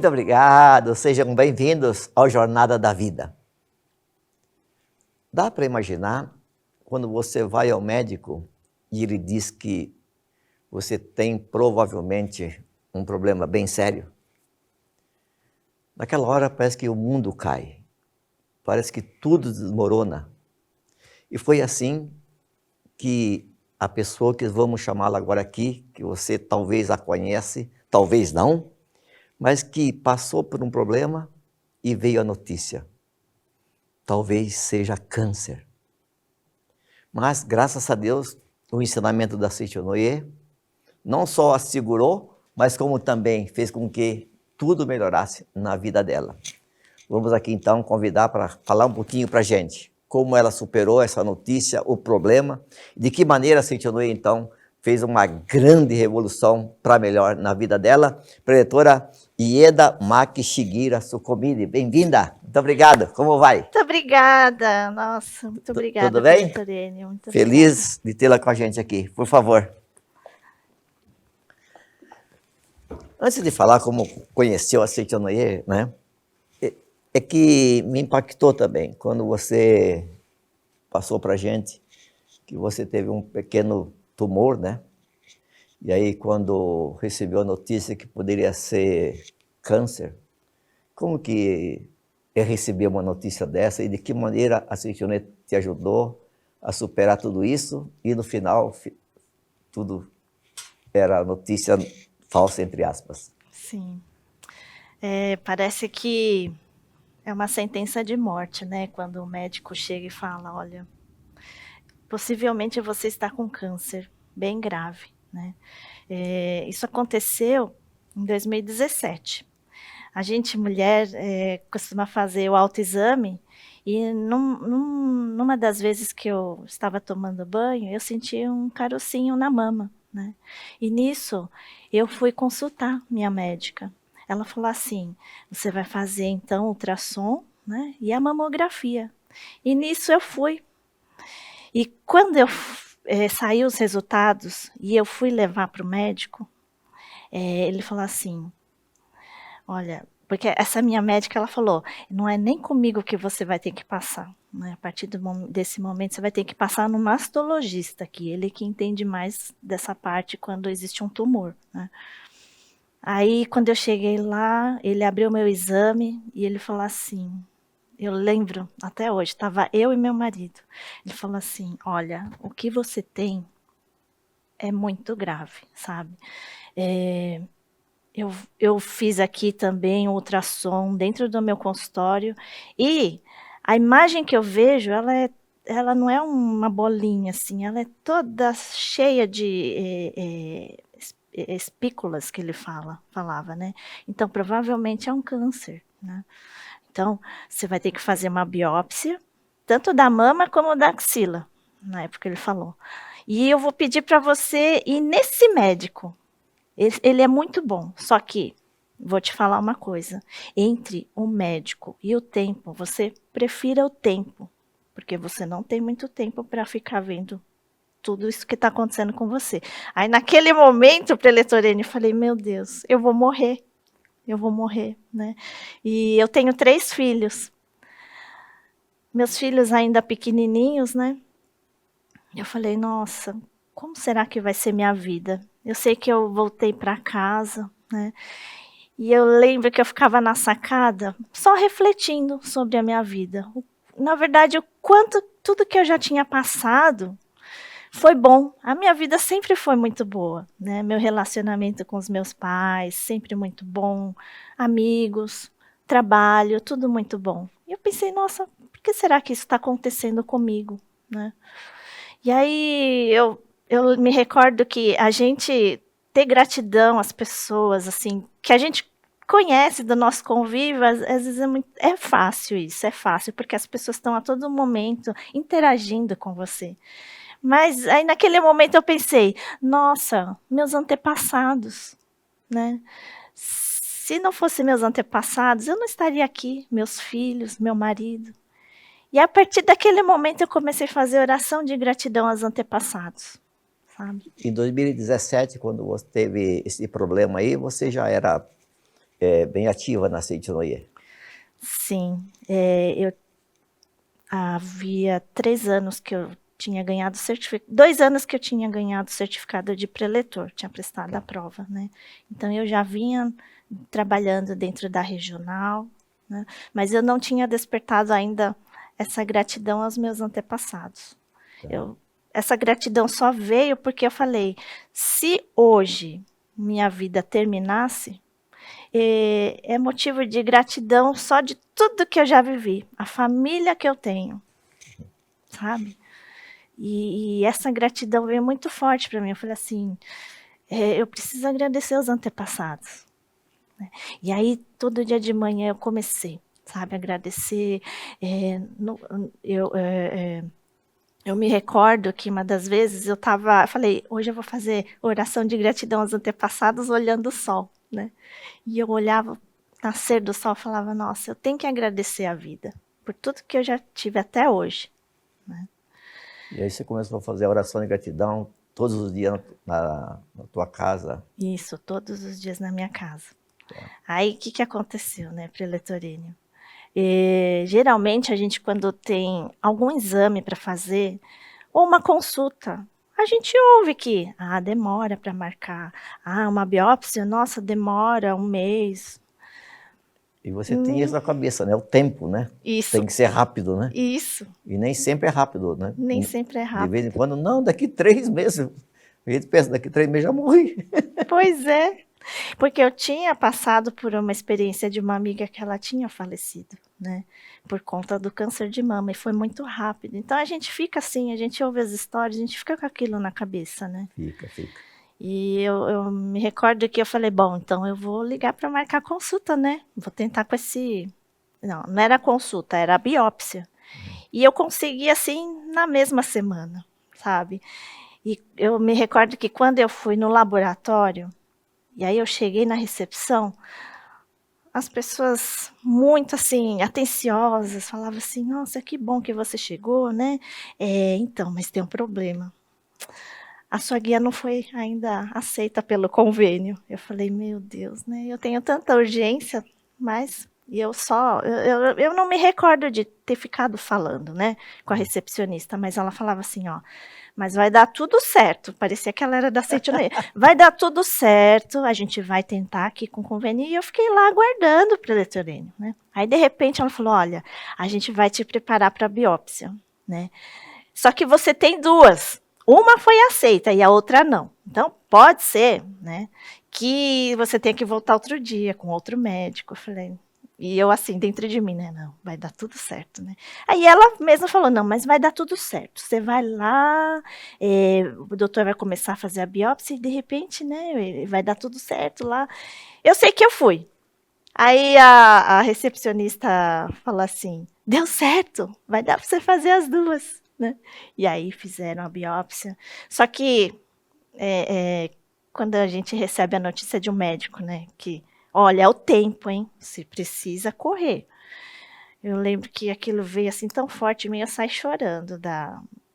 Muito obrigado, sejam bem-vindos ao Jornada da Vida. Dá para imaginar quando você vai ao médico e ele diz que você tem provavelmente um problema bem sério? Naquela hora parece que o mundo cai, parece que tudo desmorona. E foi assim que a pessoa que vamos chamá-la agora aqui, que você talvez a conhece, talvez não, mas que passou por um problema e veio a notícia. Talvez seja câncer. Mas, graças a Deus, o ensinamento da Seicho Noye não só a segurou, mas como também fez com que tudo melhorasse na vida dela. Vamos aqui então convidar para falar um pouquinho para a gente como ela superou essa notícia, o problema, de que maneira a Seicho Noye então fez uma grande revolução para melhor na vida dela. Preletora Ieda Maki Shigira Sukomide, bem-vinda, muito obrigado, como vai? Muito obrigada, nossa, muito obrigada. Tudo bem? Torene, muito Feliz de tê-la com a gente aqui, por favor. Antes de falar como conheceu a Seicho Noye, né, é que me impactou também quando você passou para a gente que você teve um pequeno tumor, né? E aí quando recebeu a notícia que poderia ser câncer, como que é receber uma notícia dessa e de que maneira a Seicho Noye te ajudou a superar tudo isso e no final tudo era notícia falsa, entre aspas? Sim, parece que é uma sentença de morte, né? Quando o médico chega e fala, olha, possivelmente você está com câncer, bem grave, né? Isso aconteceu em 2017. A gente, mulher, costuma fazer o autoexame e numa das vezes que eu estava tomando banho, eu senti um carocinho na mama, né? E nisso, eu fui consultar minha médica. Ela falou assim, você vai fazer então ultrassom, né? E a mamografia. E nisso eu fui. E quando saiu os resultados e eu fui levar para o médico, ele falou assim, olha, porque essa minha médica, ela falou, não é nem comigo que você vai ter que passar, né? A partir desse momento você vai ter que passar no mastologista, que ele que entende mais dessa parte quando existe um tumor, né? Aí quando eu cheguei lá, ele abriu meu exame e ele falou assim, eu lembro até hoje, estava eu e meu marido, ele falou assim, olha, o que você tem é muito grave, sabe? Eu fiz aqui também um ultrassom dentro do meu consultório e a imagem que eu vejo, ela não é uma bolinha assim, ela é toda cheia de espículas que ele falava, né? Então, provavelmente é um câncer, né? Então, você vai ter que fazer uma biópsia, tanto da mama como da axila, na época ele falou. E eu vou pedir para você ir nesse médico. Ele é muito bom, só que, vou te falar uma coisa, entre o médico e o tempo, você prefira o tempo, porque você não tem muito tempo para ficar vendo tudo isso que está acontecendo com você. Aí naquele momento, Preletorene, eu falei, meu Deus, eu vou morrer, né? E eu tenho 3 filhos, meus filhos ainda pequenininhos, né? Eu falei, nossa, como será que vai ser minha vida? Eu sei que eu voltei para casa, né? E eu lembro que eu ficava na sacada só refletindo sobre a minha vida. Na verdade, o quanto tudo que eu já tinha passado foi bom. A minha vida sempre foi muito boa, né? Meu relacionamento com os meus pais, sempre muito bom. Amigos, trabalho, tudo muito bom. E eu pensei, nossa, por que será que isso está acontecendo comigo, né? E aí eu me recordo que a gente ter gratidão às pessoas, assim, que a gente conhece do nosso convívio, às vezes é fácil isso, é fácil, porque as pessoas estão a todo momento interagindo com você. Mas aí naquele momento eu pensei, nossa, meus antepassados, né? Se não fossem meus antepassados, eu não estaria aqui, meus filhos, meu marido. E a partir daquele momento eu comecei a fazer oração de gratidão aos antepassados, sabe? Em 2017, quando você teve esse problema aí, você já era bem ativa na Seitinoye. Sim, eu havia 3 anos que eu tinha ganhado certificado, 2 anos que eu tinha ganhado certificado de preletor, tinha prestado a prova, né? Então eu já vinha trabalhando dentro da regional, né? Mas eu não tinha despertado ainda essa gratidão aos meus antepassados. Essa gratidão só veio porque eu falei, se hoje minha vida terminasse, é motivo de gratidão só de tudo que eu já vivi, a família que eu tenho, sabe? E essa gratidão veio muito forte para mim. Eu falei assim, eu preciso agradecer os antepassados, né? E aí, todo dia de manhã eu comecei, sabe, a agradecer. Eu me recordo que uma das vezes eu falei, hoje eu vou fazer oração de gratidão aos antepassados olhando o sol, né? E eu olhava o nascer do sol e falava, nossa, eu tenho que agradecer a vida por tudo que eu já tive até hoje, né? E aí você começou a fazer a oração de gratidão todos os dias na tua casa. Isso, todos os dias na minha casa. Aí, o que aconteceu, né, preletoríneo? Geralmente, a gente, quando tem algum exame para fazer, ou uma consulta, a gente ouve que, demora para marcar. Uma biópsia, nossa, demora 1 mês. E você tem isso na cabeça, né? O tempo, né? Isso. Tem que ser rápido, né? Isso. E nem sempre é rápido, né? Nem sempre é rápido. De vez em quando, não, daqui 3 meses. A gente pensa, daqui 3 meses já morri. Pois é. Porque eu tinha passado por uma experiência de uma amiga que ela tinha falecido, né? Por conta do câncer de mama, e foi muito rápido. Então a gente fica assim, a gente ouve as histórias, a gente fica com aquilo na cabeça, né? Fica. E eu me recordo que eu falei, bom, então eu vou ligar para marcar consulta, né? Vou tentar com esse... Não era consulta, era a biópsia. E eu consegui assim na mesma semana, sabe? E eu me recordo que quando eu fui no laboratório, e aí eu cheguei na recepção, as pessoas muito assim, atenciosas, falavam assim, nossa, que bom que você chegou, né? Então, mas tem um problema. A sua guia não foi ainda aceita pelo convênio. Eu falei, meu Deus, né? Eu tenho tanta urgência, mas eu não me recordo de ter ficado falando, né, com a recepcionista, mas ela falava assim, ó, mas vai dar tudo certo. Parecia que ela era da Seitinoye. Vai dar tudo certo, a gente vai tentar aqui com o convênio. E eu fiquei lá aguardando o preletoríneo, né? Aí, de repente, ela falou, olha, a gente vai te preparar para a biópsia, né? Só que você tem 2. Uma foi aceita e a outra não. Então, pode ser, né, que você tenha que voltar outro dia com outro médico. Eu falei, e eu assim, dentro de mim, né, não, vai dar tudo certo, né. Aí ela mesma falou, não, mas vai dar tudo certo. Você vai lá, o doutor vai começar a fazer a biópsia e de repente, né, vai dar tudo certo lá. Eu sei que eu fui. Aí a recepcionista falou assim, deu certo, vai dar para você fazer as 2. Né? E aí fizeram a biópsia. Só que quando a gente recebe a notícia de um médico, né, que, olha, é o tempo, hein? Você precisa correr. Eu lembro que aquilo veio assim tão forte em mim, eu saí chorando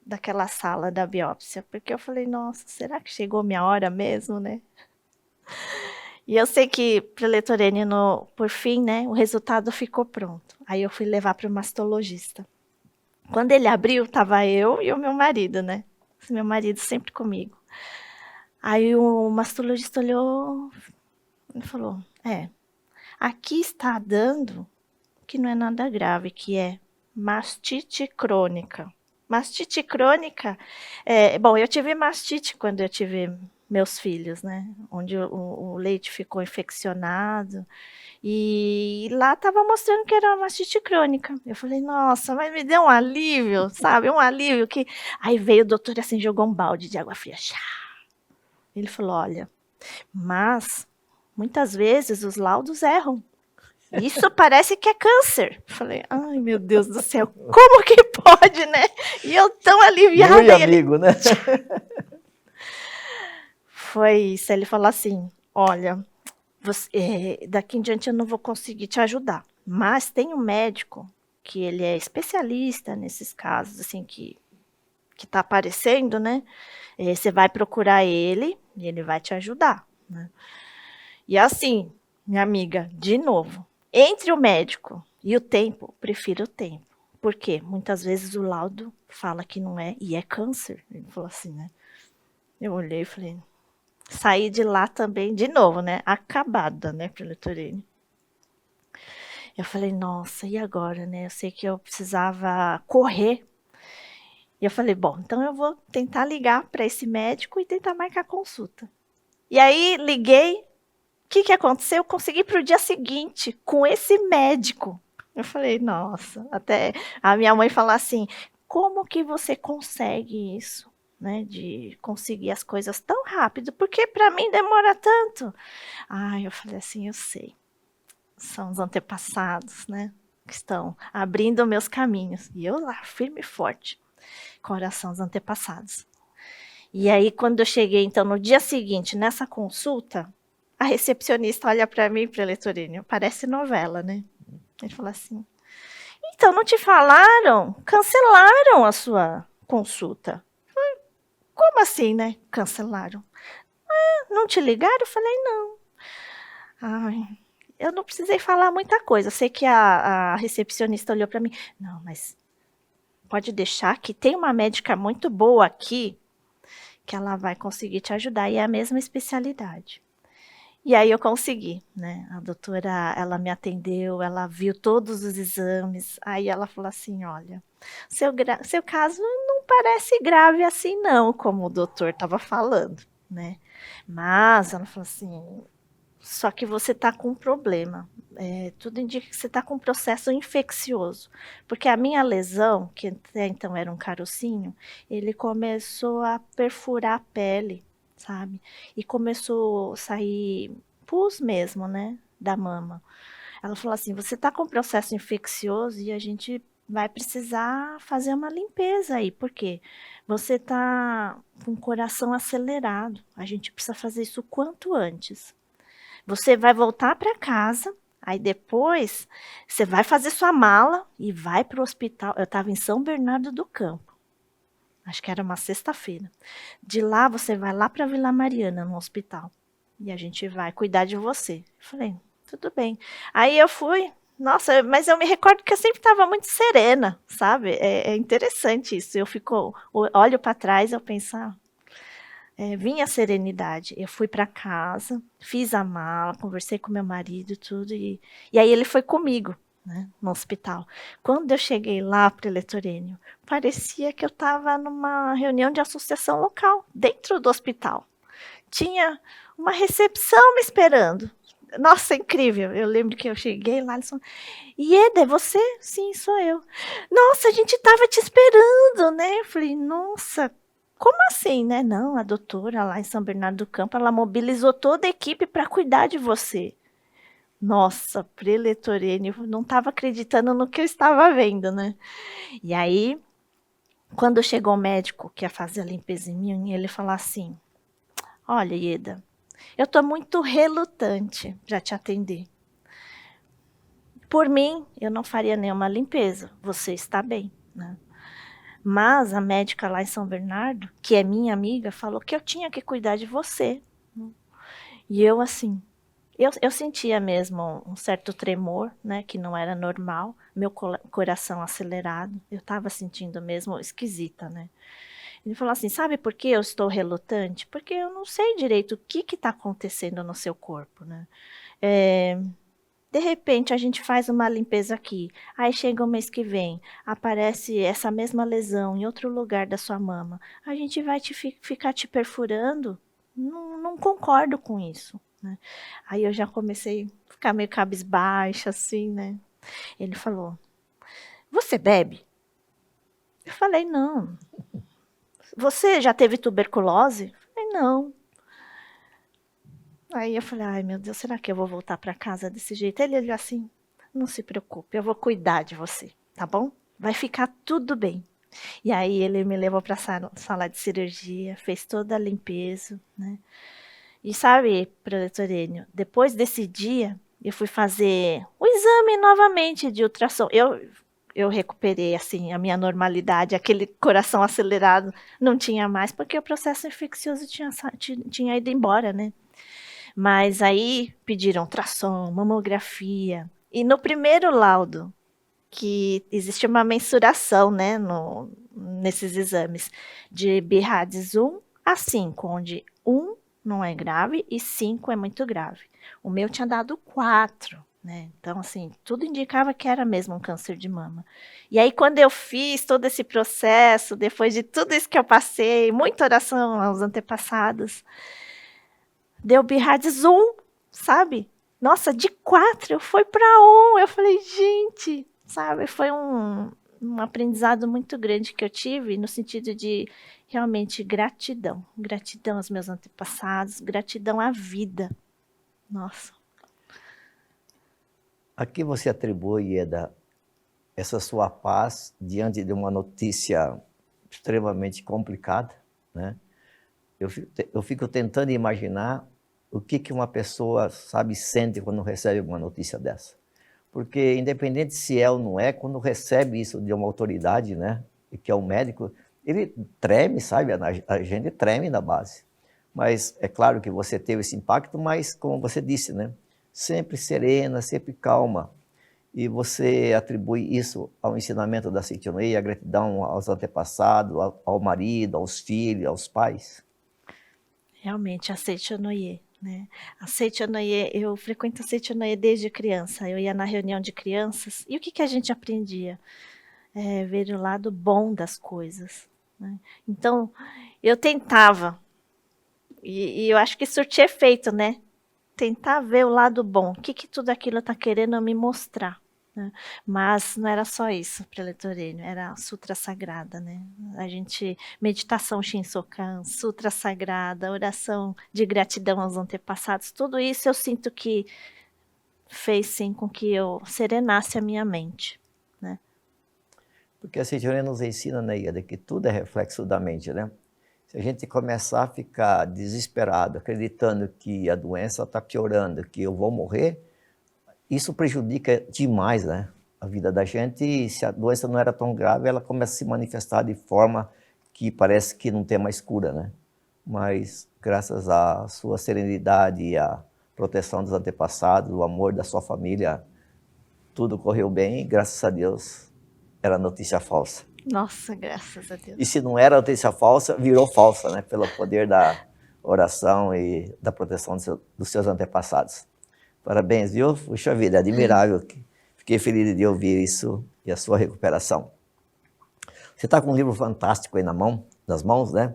daquela sala da biópsia, porque eu falei, nossa, será que chegou minha hora mesmo, né? E eu sei que preletorene, por fim, né, o resultado ficou pronto. Aí eu fui levar para o mastologista. Quando ele abriu, estava eu e o meu marido, né? Meu marido sempre comigo. Aí o mastologista olhou e falou, aqui está dando que não é nada grave, que é mastite crônica. Mastite crônica, bom, eu tive mastite quando eu tive meus filhos, né? Onde o leite ficou infeccionado. E lá estava mostrando que era uma mastite crônica. Eu falei, nossa, mas me deu um alívio, sabe? Um alívio que... Aí veio o doutor assim, jogou um balde de água fria. Ele falou, olha, mas muitas vezes os laudos erram. Isso parece que é câncer. Eu falei, ai meu Deus do céu, como que pode, né? E eu tão aliviada. Muito amigo, né? Foi isso, ele falou assim, olha... daqui em diante eu não vou conseguir te ajudar, mas tem um médico que ele é especialista nesses casos, assim, que tá aparecendo, né? Você vai procurar ele e ele vai te ajudar, né? E assim, minha amiga, de novo, entre o médico e o tempo, prefiro o tempo. Por quê? Muitas vezes o laudo fala que não é, e é câncer. Ele falou assim, né? Eu olhei e falei, saí de lá também, de novo, né? Acabada, né, Preletorine? Eu falei, nossa, e agora, né? Eu sei que eu precisava correr. E eu falei, bom, então eu vou tentar ligar para esse médico e tentar marcar consulta. E aí liguei, o que aconteceu? Eu consegui para o dia seguinte com esse médico. Eu falei, nossa, até a minha mãe falou assim, como que você consegue isso? Né, de conseguir as coisas tão rápido, porque para mim demora tanto. Eu falei assim, eu sei. São os antepassados, né, que estão abrindo meus caminhos. E eu lá, firme e forte, coração dos antepassados. E aí, quando eu cheguei, então, no dia seguinte, nessa consulta, a recepcionista olha para mim, Preletorine, parece novela, né? Ele falou assim, então, não te falaram? Cancelaram a sua consulta. Como assim, né? Cancelaram. Não te ligaram? Eu falei, não. Eu não precisei falar muita coisa. Eu sei que a recepcionista olhou para mim. Não, mas pode deixar que tem uma médica muito boa aqui que ela vai conseguir te ajudar. E é a mesma especialidade. E aí eu consegui, né? A doutora, ela me atendeu, ela viu todos os exames. Aí ela falou assim, olha, seu caso não parece grave assim não, como o doutor estava falando, né? Mas ela falou assim, só que você está com um problema. Tudo indica que você está com um processo infeccioso. Porque a minha lesão, que até então era um carocinho, ele começou a perfurar a pele, sabe? E começou a sair pus mesmo, né? Da mama. Ela falou assim, você está com um processo infeccioso e a gente vai precisar fazer uma limpeza aí. Por quê? Você está com o coração acelerado. A gente precisa fazer isso o quanto antes. Você vai voltar para casa, aí depois você vai fazer sua mala e vai para o hospital. Eu estava em São Bernardo do Campo, acho que era uma sexta-feira. De lá você vai lá para Vila Mariana, no hospital, e a gente vai cuidar de você. Eu falei, tudo bem. Aí eu fui, nossa, mas eu me recordo que eu sempre estava muito serena, sabe? É interessante isso. Olho para trás, eu penso, vinha a serenidade. Eu fui para casa, fiz a mala, conversei com meu marido, tudo, e aí ele foi comigo, né, no hospital. Quando eu cheguei lá, Preletorênio, parecia que eu estava numa reunião de associação local, dentro do hospital. Tinha uma recepção me esperando. Nossa, incrível. Eu lembro que eu cheguei lá, eles falaram, Ieda, é você? Sim, sou eu. Nossa, a gente estava te esperando, né? Eu falei, nossa, como assim, né? Não, a doutora lá em São Bernardo do Campo, ela mobilizou toda a equipe para cuidar de você. Nossa, Preletorene, eu não estava acreditando no que eu estava vendo, né? E aí, quando chegou o médico que ia fazer a limpeza em mim, ele falou assim, olha, Ieda, eu estou muito relutante para te atender. Por mim, eu não faria nenhuma limpeza, você está bem, né? Mas a médica lá em São Bernardo, que é minha amiga, falou que eu tinha que cuidar de você. E eu, assim, eu sentia mesmo um certo tremor, né, que não era normal, meu coração acelerado, eu estava sentindo mesmo esquisita, né. Ele falou assim, sabe por que eu estou relutante? Porque eu não sei direito o que está acontecendo no seu corpo, né. De repente a gente faz uma limpeza aqui, aí chega o mês que vem, aparece essa mesma lesão em outro lugar da sua mama, a gente vai ficar te perfurando? Não concordo com isso, né. Aí eu já comecei a ficar meio cabisbaixa, assim, né. Ele falou, você bebe? Eu falei, não. Você já teve tuberculose? Eu falei, não. Aí eu falei, ai meu Deus, será que eu vou voltar para casa desse jeito? Ele olhou assim, não se preocupe, eu vou cuidar de você, tá bom? Vai ficar tudo bem. E aí ele me levou para a sala de cirurgia, fez toda a limpeza, né? E sabe, Preletorênio, depois desse dia, eu fui fazer o exame novamente de ultrassom. Eu recuperei, assim, a minha normalidade, aquele coração acelerado não tinha mais, porque o processo infeccioso tinha ido embora, né? Mas aí pediram ultrassom, mamografia. E no primeiro laudo, que existe uma mensuração, né, nesses exames, de BIRADS 1 a 5, onde 1 não é grave e 5 é muito grave. O meu tinha dado 4, né? Então, assim, tudo indicava que era mesmo um câncer de mama. E aí, quando eu fiz todo esse processo, depois de tudo isso que eu passei, muita oração aos antepassados, deu BIRADS 1, sabe? Nossa, de 4 eu fui para 1. Eu falei, gente, sabe? Foi um aprendizado muito grande que eu tive no sentido de realmente gratidão. Gratidão aos meus antepassados, gratidão à vida. Nossa. A que você atribui, Ieda, essa sua paz diante de uma notícia extremamente complicada, né? Eu fico tentando imaginar o que uma pessoa, sabe, sente quando recebe uma notícia dessa. Porque independente se é ou não é, quando recebe isso de uma autoridade, né, que é um médico, ele treme, sabe, a gente treme na base. Mas é claro que você teve esse impacto, mas como você disse, né, sempre serena, sempre calma. E você atribui isso ao ensinamento da Seitonei, a gratidão aos antepassados, ao marido, aos filhos, aos pais? Realmente, a Seichonoye, né? A Seichonoye, eu frequento a Seichonoye desde criança. Eu ia na reunião de crianças e o que a gente aprendia? Ver o lado bom das coisas, né? Então, eu tentava, e eu acho que surtia efeito, né? Tentar ver o lado bom, o que tudo aquilo está querendo me mostrar. Né? Mas não era só isso, preletorênio, era a sutra sagrada, né? A gente, meditação Shinsokan, sutra sagrada, oração de gratidão aos antepassados, tudo isso eu sinto que fez sim com que eu serenasse a minha mente, né? Porque a Seitonei nos ensina, né, Ieda, que tudo é reflexo da mente, né? Se a gente começar a ficar desesperado, acreditando que a doença está piorando, que eu vou morrer, isso prejudica demais, né, a vida da gente. E se a doença não era tão grave, ela começa a se manifestar de forma que parece que não tem mais cura, né? Mas graças à sua serenidade e à proteção dos antepassados, o amor da sua família, tudo correu bem e, graças a Deus, era notícia falsa. Nossa, graças a E Deus. se não era notícia falsa, virou falsa, né? Pelo poder da oração e da proteção dos seus antepassados. Parabéns, viu? Puxa vida, admirável. Fiquei feliz de ouvir isso e a sua recuperação. Você está com um livro fantástico aí nas mãos, né?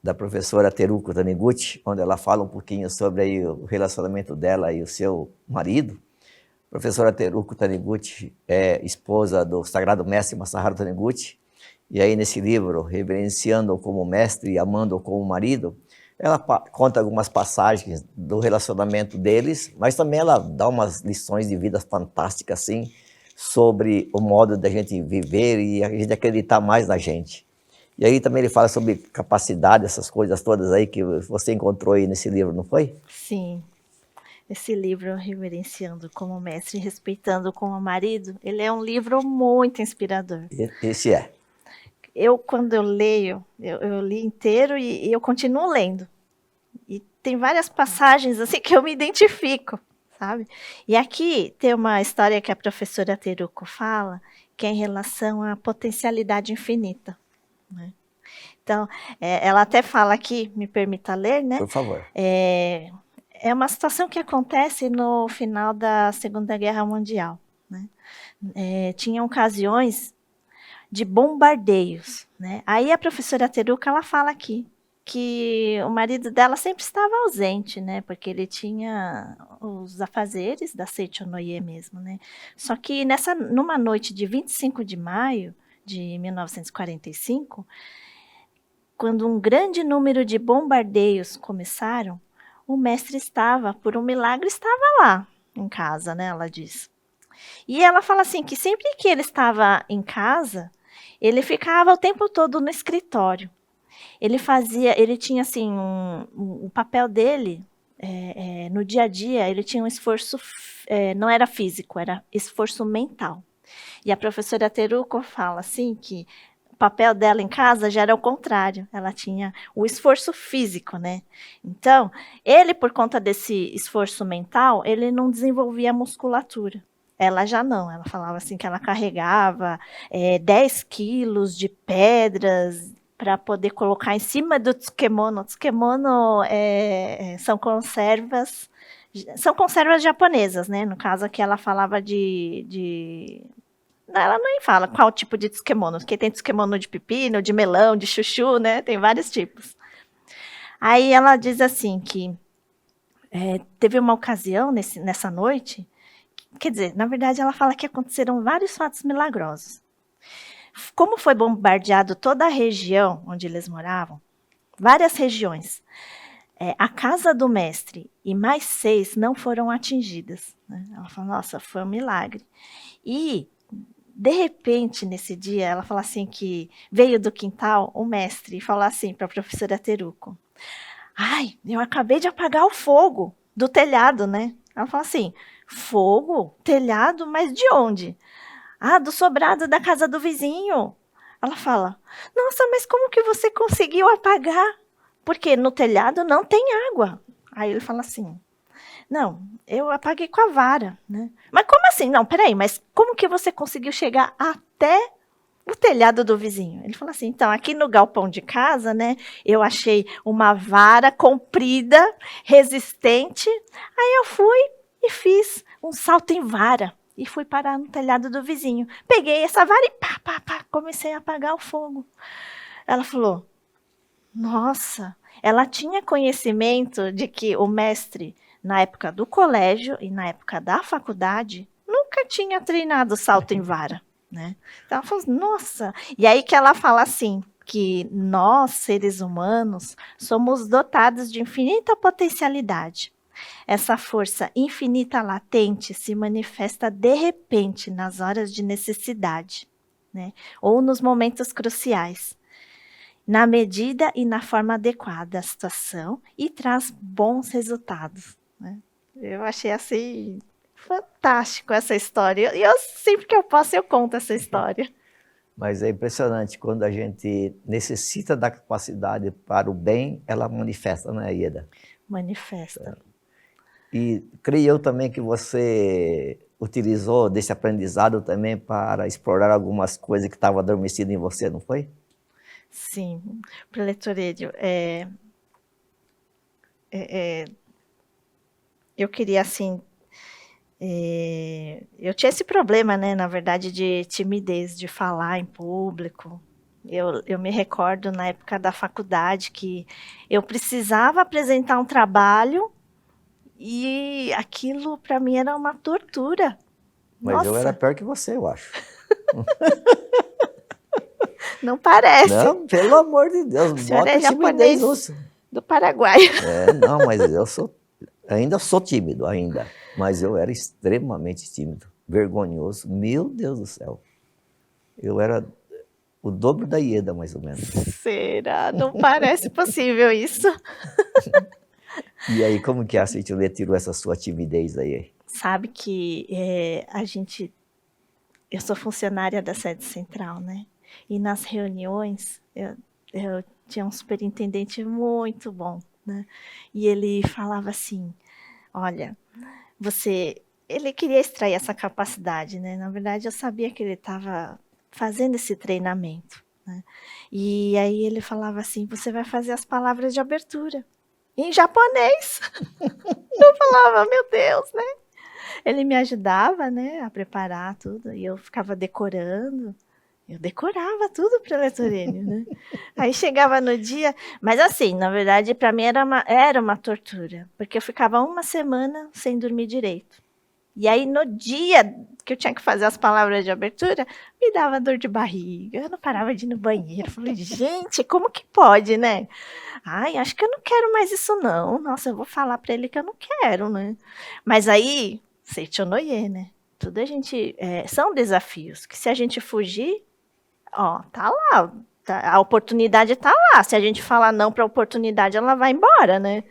Da professora Teruko Taniguchi, onde ela fala um pouquinho sobre aí o relacionamento dela e o seu marido. A professora Teruko Taniguchi é esposa do Sagrado Mestre Masaharu Taniguchi, e aí nesse livro, Reverenciando-o como mestre e amando-o como marido, ela conta algumas passagens do relacionamento deles, mas também ela dá umas lições de vida fantásticas, assim, sobre o modo da gente viver e a gente acreditar mais na gente. E aí também ele fala sobre capacidade, essas coisas todas aí que você encontrou aí nesse livro, não foi? Sim. Esse livro, Reverenciando como Mestre e Respeitando como Marido, ele é um livro muito inspirador. Esse é. Quando eu leio, eu li inteiro e eu continuo lendo. E tem várias passagens assim que eu me identifico, sabe? E aqui tem uma história que a professora Teruko fala, que é em relação à potencialidade infinita, né? Então, ela até fala aqui, me permita ler, né? Por favor. É uma situação que acontece no final da Segunda Guerra Mundial, né? Tinha ocasiões de bombardeios, né? Aí a professora Teruka, ela fala aqui que o marido dela sempre estava ausente, né? Porque ele tinha os afazeres da Seichonoye mesmo, né? Só que numa noite de 25 de maio de 1945, quando um grande número de bombardeios começaram, o mestre por um milagre, estava lá em casa, né? Ela diz. E ela fala assim que sempre que ele estava em casa, ele ficava o tempo todo no escritório. Ele tinha assim, o papel dele, no dia a dia, ele tinha um esforço, não era físico, era esforço mental. E a professora Teruko fala assim que papel dela em casa já era o contrário. Ela tinha o esforço físico, né? Então, ele, por conta desse esforço mental, ele não desenvolvia musculatura. Ela já não. Ela falava assim que ela carregava 10 quilos de pedras para poder colocar em cima do tsukemono. Tsukemono são conservas japonesas, né? No caso aqui ela falava ela nem fala qual tipo de tsukemono, porque tem tsukemono de pepino, de melão, de chuchu, né? Tem vários tipos. Aí ela diz assim que teve uma ocasião nessa noite, quer dizer, na verdade ela fala que aconteceram vários fatos milagrosos. Como foi bombardeado toda a região onde eles moravam, várias regiões, a casa do mestre e mais 6 não foram atingidas. Né? Ela fala, nossa, foi um milagre. E de repente, nesse dia, ela fala assim que veio do quintal o mestre e falou assim para a professora Teruko: ai, eu acabei de apagar o fogo do telhado, né? Ela fala assim, fogo? Telhado? Mas de onde? Ah, do sobrado da casa do vizinho. Ela fala, nossa, mas como que você conseguiu apagar? Porque no telhado não tem água. Aí ele fala assim, não, eu apaguei com a vara, né? Mas como assim? Não, peraí, mas como que você conseguiu chegar até o telhado do vizinho? Ele falou assim, então, aqui no galpão de casa, né, eu achei uma vara comprida, resistente, aí eu fui e fiz um salto em vara e fui parar no telhado do vizinho. Peguei essa vara e pá, comecei a apagar o fogo. Ela falou, nossa, ela tinha conhecimento de que o mestre, na época do colégio e na época da faculdade, nunca tinha treinado salto em vara, né? Então ela falou, nossa, e aí que ela fala assim, que nós, seres humanos, somos dotados de infinita potencialidade. Essa força infinita latente se manifesta de repente nas horas de necessidade, né? Ou nos momentos cruciais, na medida e na forma adequada à situação e traz bons resultados. Né? Eu achei assim fantástico essa história. E eu sempre que eu posso eu conto essa história. Mas é impressionante, quando a gente necessita da capacidade para o bem, ela manifesta, né, Ieda? Manifesta. E creio eu também que você utilizou desse aprendizado também para explorar algumas coisas que estavam adormecidas em você, não foi? Sim, Preletorelio, eu queria assim, eu tinha esse problema, né, na verdade, de timidez, de falar em público. Eu me recordo na época da faculdade que eu precisava apresentar um trabalho e aquilo para mim era uma tortura. Mas Nossa, eu era pior que você, eu acho. não parece. Não, pelo amor de Deus, O senhor bota é timidez japonês nisso. do Paraguai. Não, mas ainda sou tímido, ainda. Mas eu era extremamente tímido, vergonhoso. Meu Deus do céu. Eu era o dobro da Ieda, mais ou menos. Será? Não parece possível isso. E aí, como que a Cintilê tirou essa sua timidez aí? Sabe que eu sou funcionária da sede central, né? E nas reuniões, eu tinha um superintendente muito bom, né? E ele falava assim, olha, ele queria extrair essa capacidade, né? Na verdade, eu sabia que ele estava fazendo esse treinamento, né? E aí ele falava assim, você vai fazer as palavras de abertura em japonês. Eu falava, meu Deus, né? Ele me ajudava, né, a preparar tudo, e eu ficava decorando. Eu decorava tudo para Preletorelio, né? Aí chegava no dia, mas assim, na verdade, para mim era uma tortura, porque eu ficava uma semana sem dormir direito. E aí, no dia que eu tinha que fazer as palavras de abertura, me dava dor de barriga, eu não parava de ir no banheiro. Eu falei, gente, como que pode, né? Ai, acho que eu não quero mais isso, não. Nossa, eu vou falar para ele que eu não quero, né? Mas aí, seichonoye, né? Tudo a gente... são desafios, que se a gente fugir, ó, tá lá, a oportunidade tá lá. Se a gente falar não para a oportunidade, ela vai embora, né?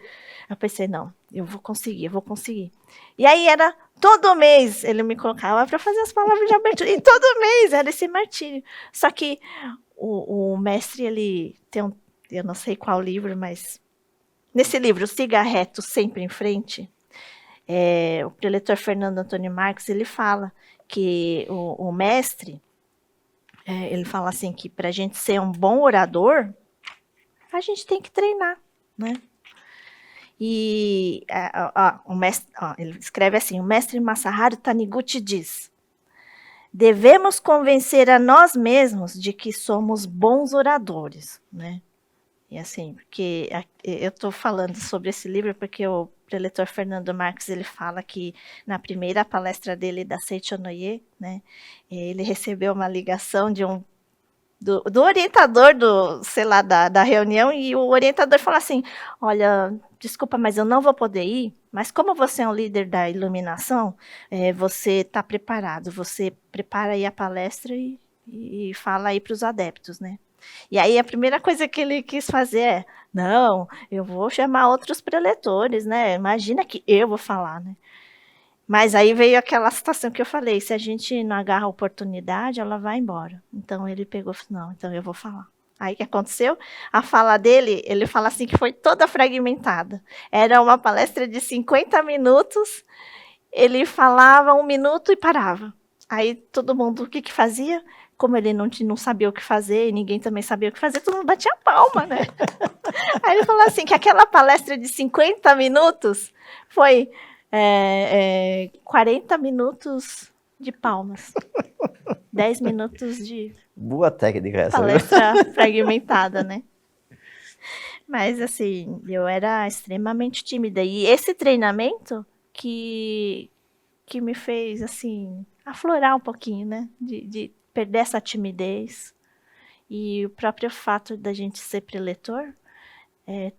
Eu pensei, não, eu vou conseguir. E aí era todo mês ele me colocava para fazer as palavras de abertura. E todo mês era esse martírio. Só que o mestre, ele tem eu não sei qual livro, mas nesse livro, Siga Reto Sempre em Frente, o preletor Fernando Antônio Marques, ele fala que o mestre, ele fala assim que para a gente ser um bom orador, a gente tem que treinar, né? E o mestre, ele escreve assim, o mestre Masaharu Taniguchi diz: devemos convencer a nós mesmos de que somos bons oradores, né? E assim, porque eu estou falando sobre esse livro porque o preletor Fernando Marques, ele fala que na primeira palestra dele da Seichonoye, né, ele recebeu uma ligação do orientador sei lá, da reunião, e o orientador falou assim: olha, desculpa, mas eu não vou poder ir, mas como você é um líder da iluminação, você está preparado, você prepara aí a palestra e fala aí para os adeptos, né? E aí a primeira coisa que ele quis fazer é: não, eu vou chamar outros preletores, né? Imagina que eu vou falar, né? Mas aí veio aquela situação que eu falei: se a gente não agarra a oportunidade, ela vai embora. Então ele pegou e falou: não, então eu vou falar. Aí o que aconteceu? A fala dele, ele fala assim que foi toda fragmentada. Era uma palestra de 50 minutos, ele falava 1 minuto e parava. Aí todo mundo, o que fazia? Como ele não sabia o que fazer, e ninguém também sabia o que fazer, todo mundo batia palma, né? Aí ele falou assim, que aquela palestra de 50 minutos foi 40 minutos de palmas. 10 minutos de Boa técnica essa, viu? palestra fragmentada, né? Mas, assim, eu era extremamente tímida. E esse treinamento que me fez, assim, aflorar um pouquinho, né? De perder essa timidez. E o próprio fato da gente ser preletor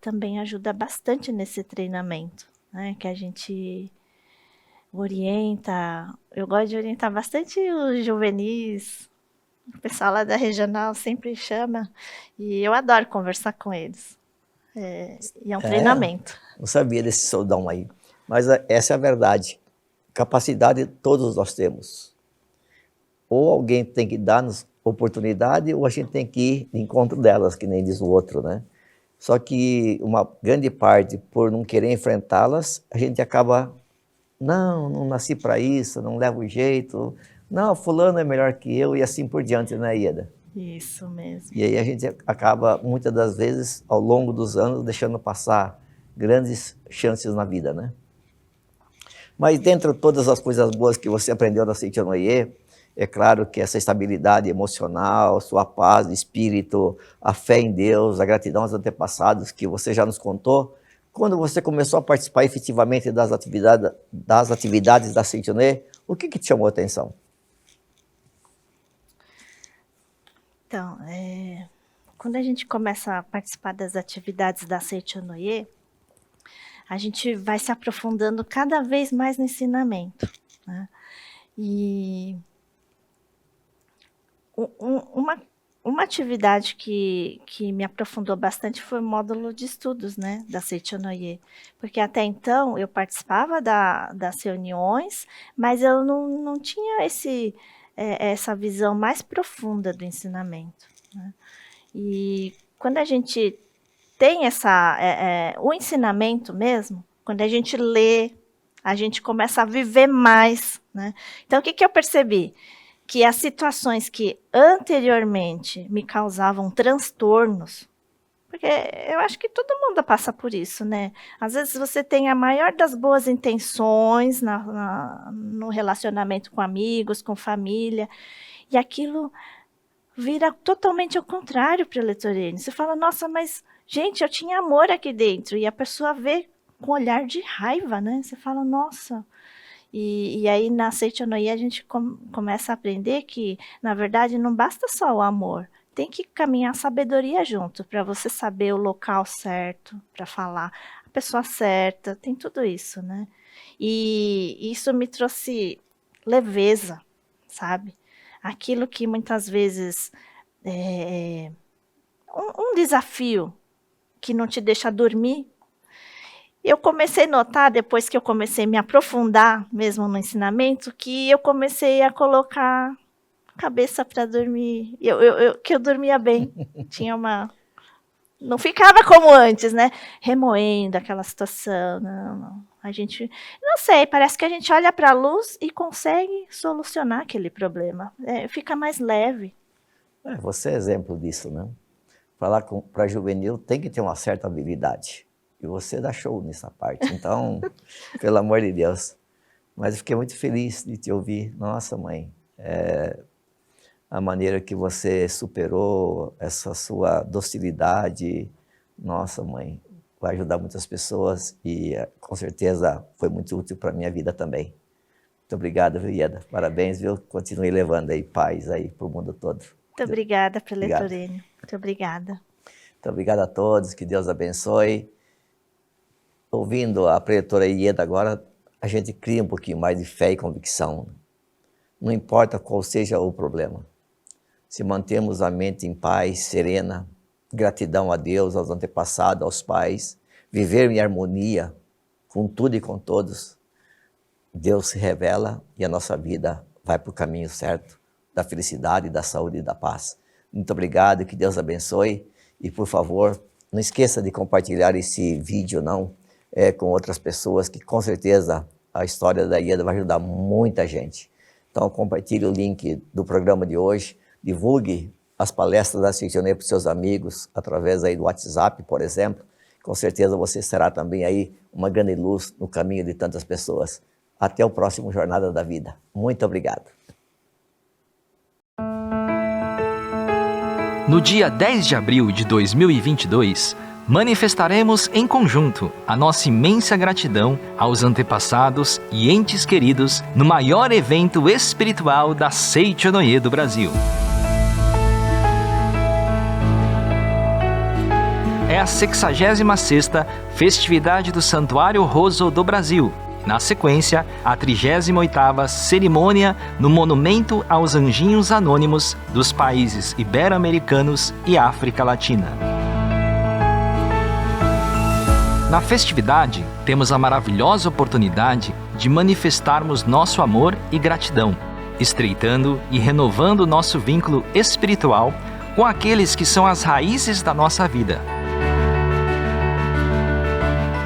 também ajuda bastante nesse treinamento, né? Que a gente orienta. Eu gosto de orientar bastante os juvenis. O pessoal lá da regional sempre chama. E eu adoro conversar com eles. E é um treinamento. Não sabia desse soldão aí. Mas essa é a verdade. Capacidade todos nós temos. Ou alguém tem que dar-nos oportunidade, ou a gente tem que ir de encontro delas, que nem diz o outro, né? Só que uma grande parte, por não querer enfrentá-las, a gente acaba, não nasci para isso, não levo jeito, não, fulano é melhor que eu, e assim por diante, né, Ieda? Isso mesmo. E aí a gente acaba, muitas das vezes, ao longo dos anos, deixando passar grandes chances na vida, né? Mas dentro de todas as coisas boas que você aprendeu na Seichonoye, é claro que essa estabilidade emocional, sua paz de espírito, a fé em Deus, a gratidão aos antepassados que você já nos contou, quando você começou a participar efetivamente das atividades da Seichonoye, o que te chamou a atenção? Então, quando a gente começa a participar das atividades da Seichonoye, a gente vai se aprofundando cada vez mais no ensinamento, né? E uma atividade que me aprofundou bastante foi o módulo de estudos, né, da Seichonoye, porque até então eu participava das reuniões, mas eu não tinha essa visão mais profunda do ensinamento, né? E quando a gente tem o ensinamento mesmo, quando a gente lê, a gente começa a viver mais, né? Então, o que eu percebi? Que as situações que anteriormente me causavam transtornos, porque eu acho que todo mundo passa por isso, né? Às vezes você tem a maior das boas intenções no relacionamento com amigos, com família, e aquilo vira totalmente ao contrário para a Letorene. Você fala, nossa, mas, gente, eu tinha amor aqui dentro, e a pessoa vê com olhar de raiva, né? Você fala, nossa. E aí na Seichonoye a gente começa a aprender que, na verdade, não basta só o amor. Tem que caminhar a sabedoria junto, para você saber o local certo, para falar a pessoa certa, tem tudo isso, né? E isso me trouxe leveza, sabe? Aquilo que muitas vezes é um desafio que não te deixa dormir. Eu comecei a notar, depois que eu comecei a me aprofundar mesmo no ensinamento, que eu comecei a colocar cabeça para dormir. Que eu dormia bem. Tinha uma... Não ficava como antes, né? Remoendo aquela situação. Não. A gente... Não sei, parece que a gente olha para a luz e consegue solucionar aquele problema. Fica mais leve. Você é exemplo disso, né? Falar para juvenil tem que ter uma certa habilidade. E você dá show nessa parte. Então, pelo amor de Deus. Mas eu fiquei muito feliz de te ouvir. Nossa, mãe, a maneira que você superou essa sua docilidade, nossa, mãe, vai ajudar muitas pessoas e com certeza foi muito útil para a minha vida também. Muito obrigado, viu, Ieda? Parabéns, viu? Continue levando aí paz aí para o mundo todo. Muito obrigada, Preletor Enio. Muito obrigada. Muito obrigado a todos, que Deus abençoe. Ouvindo a Preletora Ieda agora, a gente cria um pouquinho mais de fé e convicção. Não importa qual seja o problema. Se mantemos a mente em paz, serena, gratidão a Deus, aos antepassados, aos pais, viver em harmonia com tudo e com todos, Deus se revela e a nossa vida vai para o caminho certo da felicidade, da saúde e da paz. Muito obrigado, que Deus abençoe. E, por favor, não esqueça de compartilhar esse vídeo, com outras pessoas, que com certeza a história da Ieda vai ajudar muita gente. Então, compartilhe o link do programa de hoje, divulgue as palestras da Seitonoye para os seus amigos, através aí do WhatsApp, por exemplo. Com certeza você será também aí uma grande luz no caminho de tantas pessoas. Até o próximo Jornada da Vida. Muito obrigado. No dia 10 de abril de 2022, manifestaremos em conjunto a nossa imensa gratidão aos antepassados e entes queridos no maior evento espiritual da Seitonoye do Brasil. É a 66ª Festividade do Santuário Roso do Brasil. Na sequência, a 38ª cerimônia no Monumento aos Anjinhos Anônimos dos países ibero-americanos e África Latina. Na festividade, temos a maravilhosa oportunidade de manifestarmos nosso amor e gratidão, estreitando e renovando nosso vínculo espiritual com aqueles que são as raízes da nossa vida.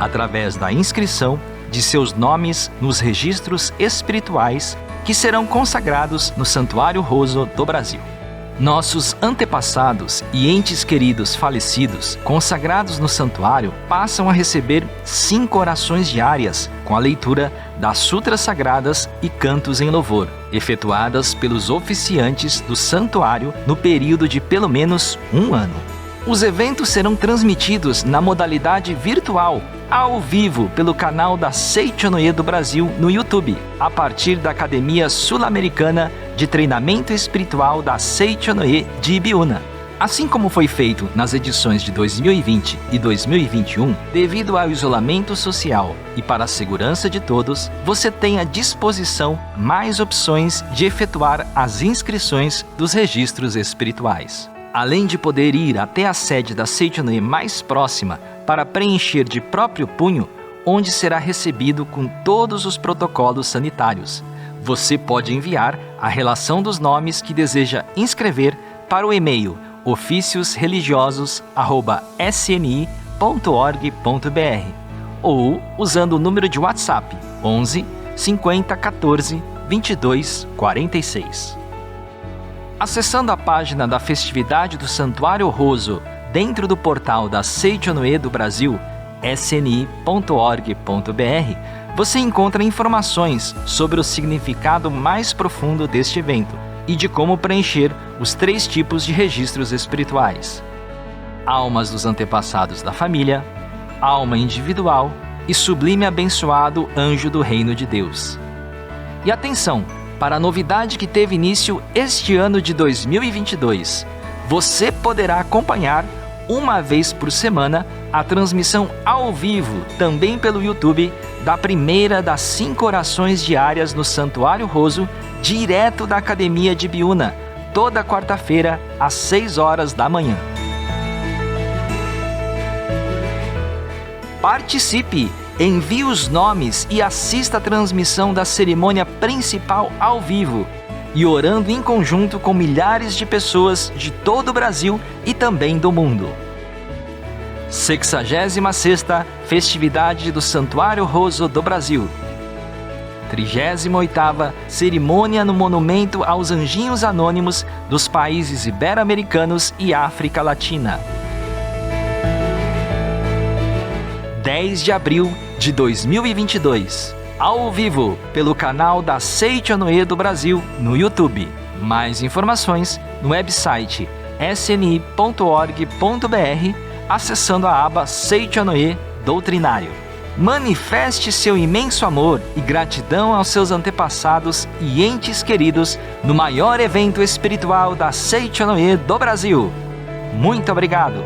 Através da inscrição de seus nomes nos registros espirituais que serão consagrados no Santuário Roso do Brasil. Nossos antepassados e entes queridos falecidos, consagrados no santuário, passam a receber 5 orações diárias com a leitura das sutras sagradas e cantos em louvor, efetuadas pelos oficiantes do santuário no período de pelo menos 1 ano. Os eventos serão transmitidos na modalidade virtual, ao vivo, pelo canal da Seitonoye do Brasil no YouTube, a partir da Academia Sul-Americana de Treinamento Espiritual da Seitonoye de Ibiúna. Assim como foi feito nas edições de 2020 e 2021, devido ao isolamento social e para a segurança de todos, você tem à disposição mais opções de efetuar as inscrições dos registros espirituais. Além de poder ir até a sede da Seitonoye mais próxima para preencher de próprio punho, onde será recebido com todos os protocolos sanitários, você pode enviar a relação dos nomes que deseja inscrever para o e-mail oficiosreligiosos@sni.org.br ou usando o número de WhatsApp 11 50 14 22 46. Acessando a página da festividade do Santuário Roso dentro do portal da Seitonoye do Brasil, sni.org.br, você encontra informações sobre o significado mais profundo deste evento e de como preencher os 3 tipos de registros espirituais: almas dos antepassados da família, alma individual e sublime abençoado anjo do reino de Deus. E atenção para a novidade que teve início este ano de 2022. Você poderá acompanhar uma vez por semana a transmissão ao vivo, também pelo YouTube, da primeira das 5 orações diárias no Santuário Roso, direto da Academia de Ibiúna, toda quarta-feira, às 6 horas da manhã. Participe! Envie os nomes e assista a transmissão da cerimônia principal ao vivo. e orando em conjunto com milhares de pessoas de todo o Brasil e também do mundo. 66ª Festividade do Santuário Roso do Brasil. 38ª Cerimônia no Monumento aos Anjinhos Anônimos dos países ibero-americanos e África Latina. 10 de abril de 2022. Ao vivo, pelo canal da Seichonoye do Brasil no YouTube. Mais informações no website sni.org.br, acessando a aba Seichonoye Doutrinário. Manifeste seu imenso amor e gratidão aos seus antepassados e entes queridos no maior evento espiritual da Seichonoye do Brasil. Muito obrigado!